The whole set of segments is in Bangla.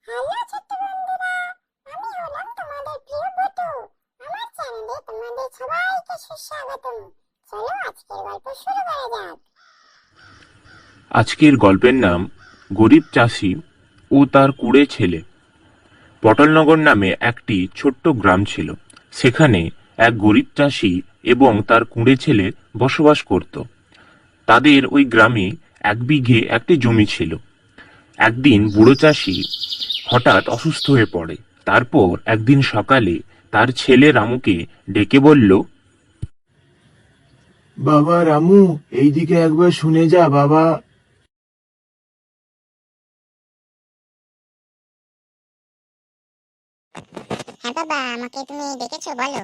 হ্যালো ছোট্ট বন্ধুরা, আমি হলাম তোমাদের প্রিয় বটু। আমার চ্যানেলে তোমাদের সবাইকে সুস্বাগতম। চলো আজকের গল্প শুরু করা যাক। আজকের গল্পের নাম গরিব চাষি ও তার কুঁড়ে ছেলে। পটলনগর নামে একটি ছোট্ট গ্রাম ছিল। সেখানে এক গরিব চাষি এবং তার কুঁড়ে ছেলে বসবাস করত। তাদের ওই গ্রামে 1 বিঘে একটি জমি ছিল। একদিন বুড়ো চাষি হঠাৎ অসুস্থ হয়ে পড়ে। তারপর একদিন সকালে তার ছেলে রামুকে ডেকে বলল, বাবা রামু, এইদিকে একবার শুনে যা বাবা। হ্যাঁ বাবা, আমাকে তুমি ডেকেছো, বলো।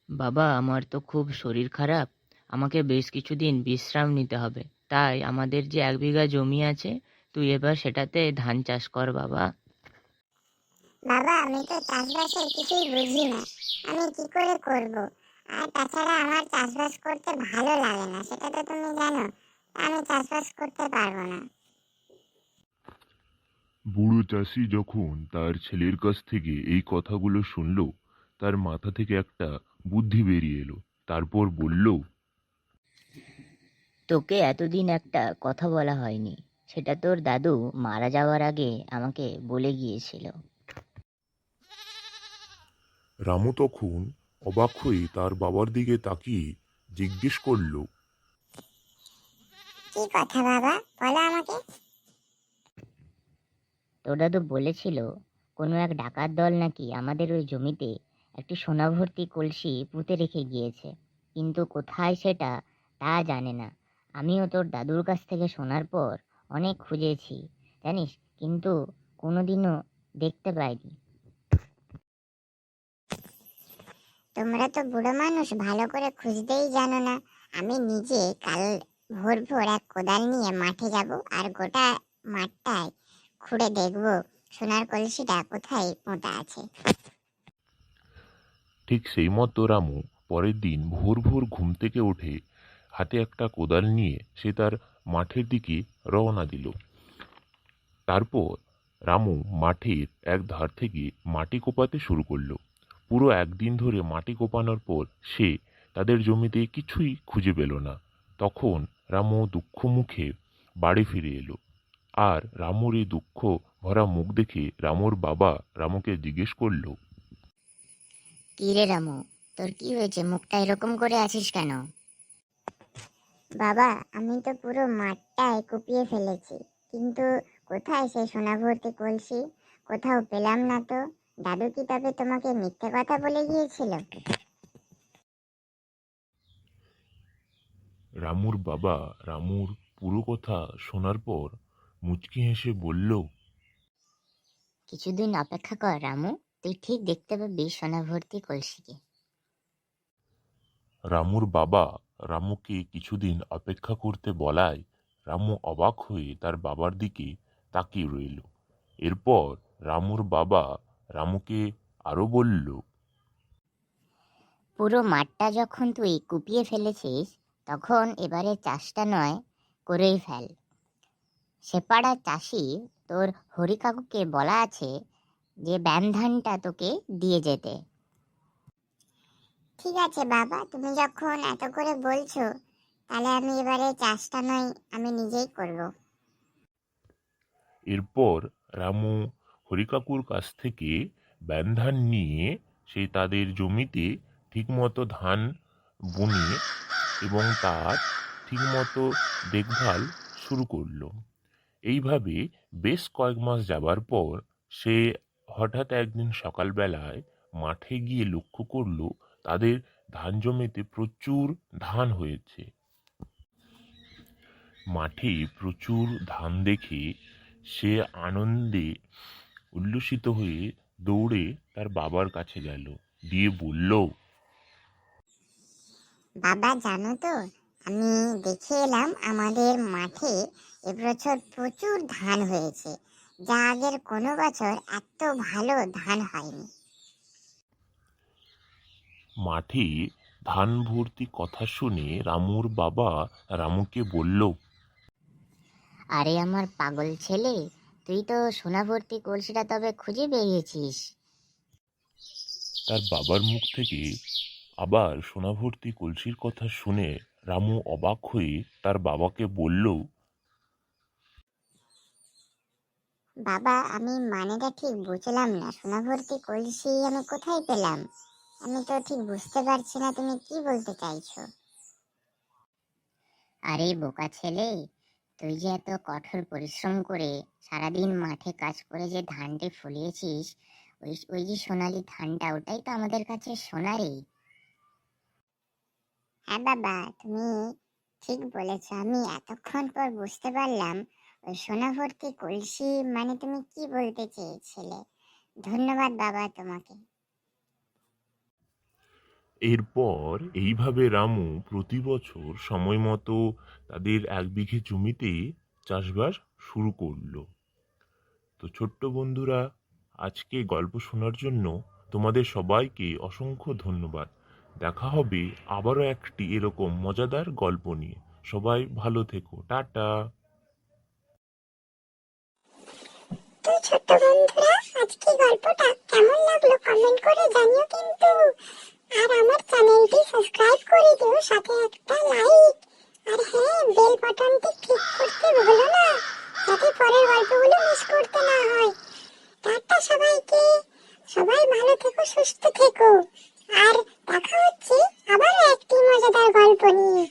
বাবা, আমার তো খুব শরীর খারাপ। আমাকে বেশ কিছুদিন বিশ্রাম নিতে হবে। তাই আমাদের যে 1 বিঘা জমি আছে, তুই এবার সেটাতে ধান চাষ কর বাবা। বাবা, আমি তো চাষবাসের কিছুই বুঝি না, আমি কি করে করব? আর তাছাড়া আমার চাষবাস করতে ভালো লাগে না, সেটা তো তুমি জানো। আমি চাষবাস করতে পারবো না। বুড়ো চাষি যখন তার ছেলের কাছ থেকে এই কথাগুলো শুনল, তার মাথা থেকে একটা বুদ্ধি বেরিয়ে এলো। তারপর বলল, তোকে এতদিন একটা কথা বলা হয়নি, সেটা তোর দাদু মারা যাওয়ার আগে আমাকে বলে গিয়েছিল। রামু তখন অবাক হয়ে তার বাবার দিকে তাকিয়ে জিজ্ঞেস করল, কি কথা বাবা, বলো আমাকে। তোর দাদু বলেছিল কোনো এক ডাকাত দল নাকি আমাদের ওই জমিতে একটি সোনা ভর্তি কলসি পুঁতে রেখে গিয়েছে, কিন্তু কোথায় সেটা তা জানে না। আমিও তোর দাদুর কাছ থেকে শোনার পর অনেক খুঁজেছি, জানিস, কিন্তু কোনোদিনও দেখতে পাইনি। তোমরা তো বুড়ো মানুষ, ভালো করে খুঁজতেই জানো না। আমি নিজে কাল ভোর ভোর এক কোদাল নিয়ে মাঠে যাব, আর গোটা মাঠটায় খুঁড়ে দেখব সোনার কলসিটা কোথায় পোঁতা আছে। ঠিক সেই মতো রামু পরের দিন ভোর ভোর ঘুম থেকে উঠে হাতে একটা কোদাল নিয়ে সে তার মাঠের দিকে রওনা দিল। তারপর রামু মাঠের এক ধার থেকে মাটি কোপাতে শুরু করলো। পুরো একদিন ধরে মাটি কোপানোর পর সে তাদের জমিতে কিছুই খুঁজে পেল না। তখন রামু দুঃখ মুখে বাড়ি ফিরে এলো। আর রামুর এই দুঃখ ভরা মুখ দেখে রামুর বাবা রামুকে জিজ্ঞেস করলো, কি রে রামু, তোর কি হয়েছে? মুখটা এরকম করে আছিস কেন? বাবা, আমি তো পুরো মাঠটাই কুপিয়ে ফেলেছি, কিন্তু কোথায় সেই সোনা ভর্তি কলসি? কোথাও পেলাম না তো। দাদু কি তবে তোমাকে মিথ্যে কথা বলে গিয়েছিল? রামুর বাবা রামুর পুরো কথা শোনার পর মুচকি হেসে বলল, কিছুদিন অপেক্ষা কর রামু, তুই ঠিক দেখতে পাবি সোনা ভর্তি কলসিকে। রামুর বাবা রামুকে কিছুদিন অপেক্ষা করতে বলায় রামু অবাক হয়ে তার বাবার দিকে তাকিয়ে রইল। এরপর রামুর বাবা রামুকে আরো বলল, পুরো মাঠটা যখন তুই কুপিয়ে ফেলেছিস, তখন এবারে চাষটা নয়, করেই ফেল। সেপাড়ার চাষি তোর হরি কাকুকে বলা আছে যে ব্যান ধানটা তোকে দিয়ে যেতে। ঠিক আছে বাবা, তুমি যখন এত করে বলছো, তাহলে আমি এবারে চাষটা নয়, আমি নিজেই করব। এরপর রামু হরিকাকুর কাছ থেকে ব্যান ধান নিয়ে সে তাদের জমিতে ঠিকমতো ধান বুনে এবং তার ঠিকমতো দেখভাল শুরু করলো। এইভাবে বেশ কয়েক মাস যাবার পর সে হঠাৎ একদিন সকালবেলায় মাঠে গিয়ে লক্ষ্য করলো তাদের ধান জমিতে প্রচুর ধান হয়েছে। মাঠে প্রচুর ধান দেখে সে আনন্দে উল্লসিত হয়ে দৌড়ে তার বাবার কাছে গেল, দিয়ে বলল, বাবা জানো তো, আমি দেখে এলাম আমাদের মাঠে এবছর প্রচুর ধান হয়েছে, যা আগের কোনো বছর এত ভালো ধান হয়নি। মাঠে ধান ভর্তি কথা শুনে রামুর বাবা রামুকে বলল, আরে আমার পাগল ছেলে, তুই তো সোনা ভর্তি কলসিটা তবে খুঁজে পেয়েছিস। তার বাবার মুখ থেকে আবার সোনাভর্তি কলসির কথা শুনে রামু অবাক হয়ে তার বাবাকে বলল, বাবা, আমি মানেটা ঠিক বুঝলাম না, সোনা ভর্তি কলসি আমি কোথায় পেলাম? আমি তো ঠিক বুঝতে পারছি না তুমি কি বলতে চাইছো। আরে বোকা ছেলে, তুই যে এত কঠোর পরিশ্রম করে সারাদিন মাঠে কাজ করে যে ধানটি ফলিয়েছিস, ওই ওই যে সোনালি ধানটা, ওটাই তো আমাদের কাছে সোনা রে। হ্যাঁ বাবা, তুমি ঠিক বলেছো। আমি এতক্ষণ পর বুঝতে পারলাম ওই সোনা ভর্তি কলসি মানে তুমি কি বলতে চেয়েছিলে। ধন্যবাদ বাবা তোমাকে। এরপর এইভাবে রামু প্রতি বছর সময় মতো তাদের 1 বিঘে জমিতে চাষবাস শুরু করলো। তো ছোট্ট বন্ধুরা, আজকে গল্প শোনার জন্য তোমাদের সবাইকে অসংখ্য ধন্যবাদ। দেখা হবে আবারও একটি এরকম মজাদার গল্প নিয়ে। সবাই ভালো থেকো, টাটা। তো ছোট্ট বন্ধুরা, আজকে গল্পটা কেমন লাগলো কমেন্ট করে জানিও কিন্তু। আর আমার চ্যানেলটি সাবস্ক্রাইব করে দিও, সাথে একটা লাইক। আর হ্যাঁ, বেল বাটনটি ক্লিক করতে ভুলো না, যাতে পরের গল্পগুলো মিস করতে না হয়। টাটা সবাইকে। সবাই ভালো থেকো, সুস্থ থেকো। আর দেখা হচ্ছে আবারও একটি মজাদার গল্প নিয়ে।